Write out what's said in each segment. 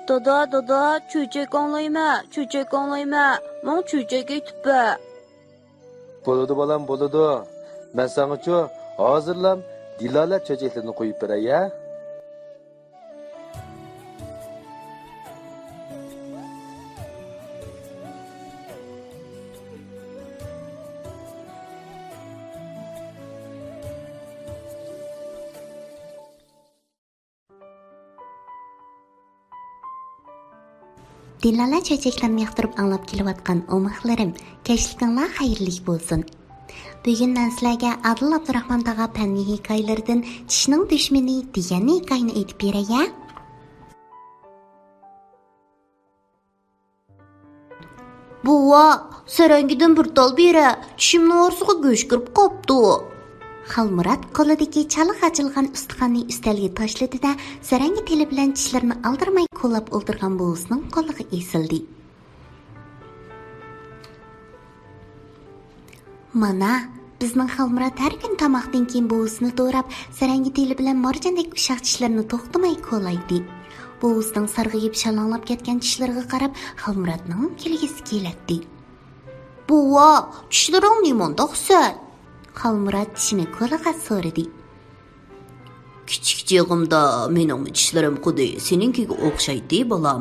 Dada, çöçek anlayma. Mon çöçek etipə. Boludu balam, boludu. Ben sana şu hazırlam Dilala çöçeklerini koyup beray ya. Dilala çöçeklerini yoqtirib anlap kelayotgan omoqlarim, kechlikinglar xayrli bo'lsin. Bugun men sizlarga Adil Abdurahmon tog'a fanni hikoyalaridan Tishning dushmani degan hikoyani aytib beray. Buva, sarangidan bir tal beri tishimning orasiga go'sh kirib qopdi. Xalmurat qo'lidagi chaliq ochilgan ustixonni ustalga tashladi-da, sarangi tili bilan tishlarini aldirmay qo'llab o'ldirgan buvisining qo'liga esildi. Mana, bizning Xalmurat har kun tomoqdan keyin buvisini to'rab, sarangi tili bilan marjandek ushoq tishlarini to'xtamay qo'llaydi. Buvisining sarg'ayib shalanglab ketgan tishlariga qarab, Xalmuratning kelgisi keladi. Buva, tishlaring nimanda oqsan? Xalmurat tishini qo'liga so'radi. Kichik chig'imda mening tishlarim xuddi seninkiga o'xshaydi, bolam.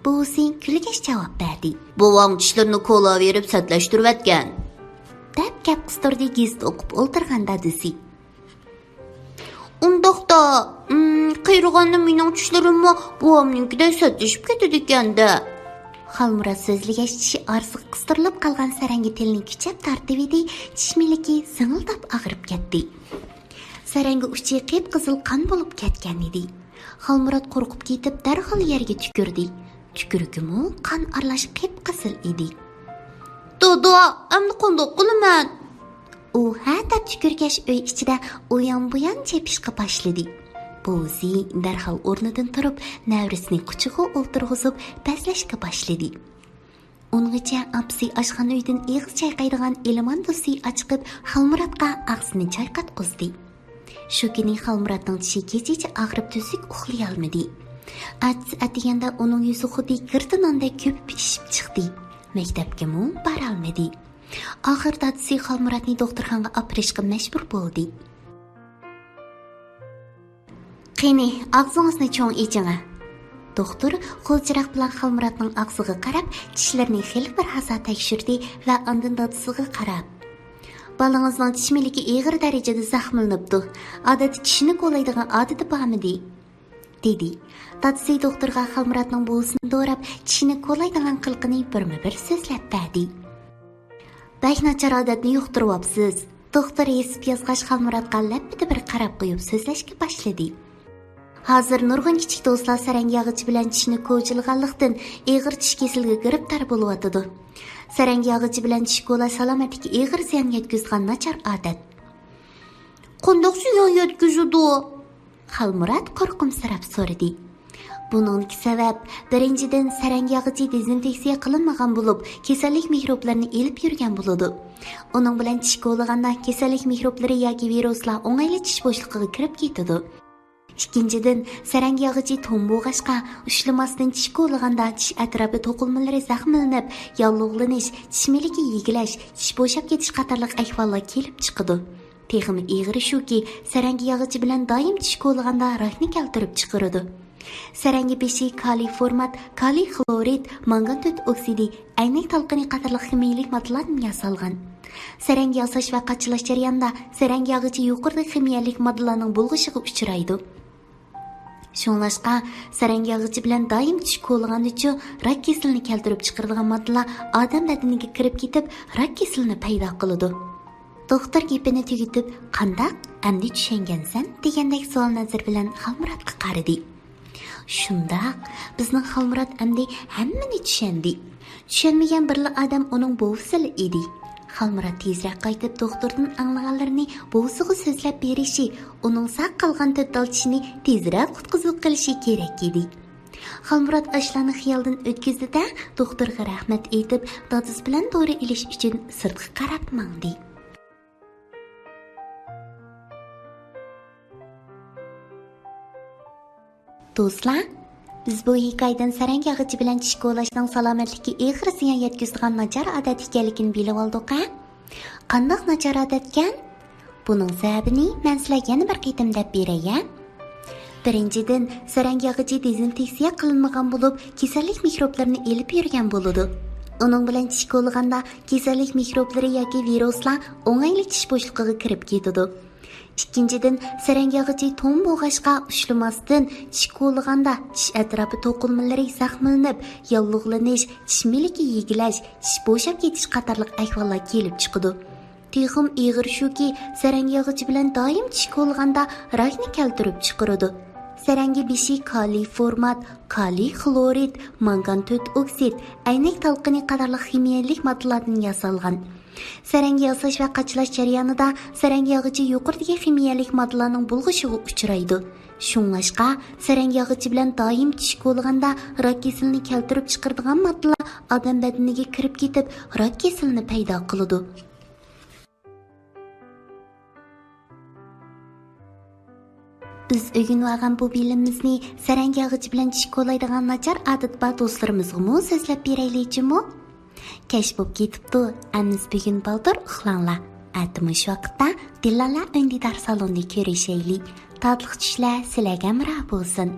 Buvisi kulgach javob berdi. Buvang tishlarini qo'llaverib satlashtirayotgan. Deb gap qistirdi gazet o'qib o'ltirgan dadisi. Undaqda, qayrug'anda mening tishlarimmi buvamnikidan satlashib ketadi ekanda. Xalmurat so'zligach tishi orsiq qistirilib qolgan sarangi tilni kuchab tortib edi, tish miliki zingildab ag'rib ketdi. Sarangi uchi qip-qizil qon bo'lib ketgan edi. Xalmurat qo'rqib ketib darhol yerga tukurdi. Tukurgimi qon aralash qip-qizil edi. Dodo, amni qandoq qilaman? U hadab tukurgach uy ichida uyon-buyon chepishqa boshladi. Buvisi darhol o'rnidan turib, navrisini quchig'iga o'ltirg'izib, paslashga boshladi. Ungacha apsi oshxona uydan eg'iz chayqaydigan elimon do'si ochiqib, Xalmuratga og'zini chayqatqizdi. Shu kuni Xalmuratning tishi kechacha ag'rib tuzuk uxlay olmadi. Atiganda uning yuzi xuddi girtinonda ko'pib ishib chiqdi. Maktabga bora olmadi. Oxirida dadisi Xalmuratni doktorxonaga opirishga majbur bo'ldi. Qani, og'zingizni cho'ng iching. Doktor qo'lchiroq bilan Xalmuratning og'ziga qarab, tishlarini xil bir hazo tekshirdi va undan dadisiga qarab: "Balangizning tish miliki og'ir darajada zaxmlanibdi. Odatda tishini qo'llaydigan odati bormidi?" dedi. Dadisi doktorga Xalmuratning buvisini do'rab, tishini qo'llaydigan qilqini birma-bir so'zlab berdi. "Bak nachar odatni yuqtiryapsiz." Doktor esib yozg'ach Xalmuratga lappida bir qarab qo'yib so'zlashga boshladi. Hozir nurg'un kichik do'stlar sarangi yog'ichi bilan tishni ko'chilganlikdan og'ir tish kasalligiga giribtor bo'lyotdi. Sarangi yog'ichi bilan tish qo'llash salomatlikka og'ir ziyon yetkazgan nachar odat. "Qandoq ziyon yetkazadi?" Xalmurat qo'rqimsirab so'radi. Buning sabab birinchidan sarangi yog'ichi dezinfeksiya qilinmagan bo'lib, kasallik mikroblarini elib yurgan bo'ladi. Uning bilan tish qo'llaganda kasallik mikroblari yoki viruslar o'ng'ayli tish bo'shlig'iga kirib ketadi. Ikkinchidan, sarangi yog'ichi to'mbug'ashqa ushlamasdan tish qo'llaganda tish atrofi to'qilmalari zaxmlanib, yallig'lanish, tish miliki yigilash, tish bo'shab ketish qatorliq ahvollar kelib chiqadi. Texmi ig'ri shuki, sarangi yog'ichi bilan doim tish qo'llaganda rakni keltirib chiqaradi. Sarangi beshi kaliy format, kaliy xlorid, mangan tut oksidi, aynak talqini qatorliq ximiyalik moddalardan yasalgan. Sarangi yasash va qachilash jarayonida sarangi yog'ichi yuqori ximiyalik moddalarning bo'lg'ishiga uchraydi. Shunlashqa, sarangi yog'ichi bilan doim tish qo'llagan uchun rak kasalini keltirib chiqaradigan moddalar odam badaniga kirib ketib, rak kasalini paydo qiladi. Doktor gapini tugatib, "Qandaq? Endi tushungansan?" degandek savol nazar bilan Xalmuratga qaradi. Shundaq, bizning Xalmurat endi hammani tushundi. Tushunmagan bir odam uning buvisi edi. Xalmurat tezroq qaytib doktordan anglaganlarini buvisiga so'zlab berishi, uning saq qolgan to'rtalchini tezroq qutqizib qilishi kerak edi. Xalmurat ashlarni xiyoldan o'tkazdi-da, doktorga rahmat aytib, dadisi bilan dori ilish uchun sirtga qarab mangdi. Do'stlar, Biz bu hikoyadan sarang yog'ichi bilan tish kovlashning salomatlikka eg'ir ziyon yetkazadigan nachar odat ekanligini bilib oldik. Qandoq nachar odatkan? Buning sababini men sizlarga yana bir qitim deb beray. Birinchidan, sarang yog'ichi dezinfeksiya qilinmagan bo'lib, kasallik mikroblarini elib yurgan bo'ladi. Uning bilan tish kovlaganda kasallik mikroblari yoki viruslar o'ng'ayli tish bo'shlig'iga kirib ketadi. Ikkinchidan, sarang yog'ichi to'n bo'g'ashqa ushlamasdan tish kovlaganda tish atrofi to'qilmalari zaxmlanib, yallig'lanish, tish miliki yegilash, tish bo'shab ketish qatorliq ahvollar kelib chiqadi. Texim ig'ir shuki, sarang yog'ichi bilan doim tish kovlaganda rakni keltirib chiqaradi. Sarangi beshi kaliy format, kaliy xlorid, mangan 4 oksid, aynak talqini qatorliq ximiyalik moddalardan yasalgan. Sarangi yasash va qachlash jarayonida sarang yog'ichi yuqoridagi ximiyalik moddalarning bulg'ishiga uchraydi. Shunglashqa, sarang yog'ichi bilan doim tish kovlaganda rak kasalini keltirib chiqaradigan moddalar odam badaniga kirib ketib, rak kasalini paydo qiladi. Biz o'rganib olgan bu bilimimizni sarang yog'ichi bilan tish kovlaydigan nachar odat bor do'stlarimizga so'zlab beraylikmi? Kech bo'lib ketibdi. Amniz bugun baldir uxlanglar. Atmish vaqtda Dilala Undidar salonida ko'rishaylik. Tatliq tushlar sizlarga ma'ruf bo'lsin.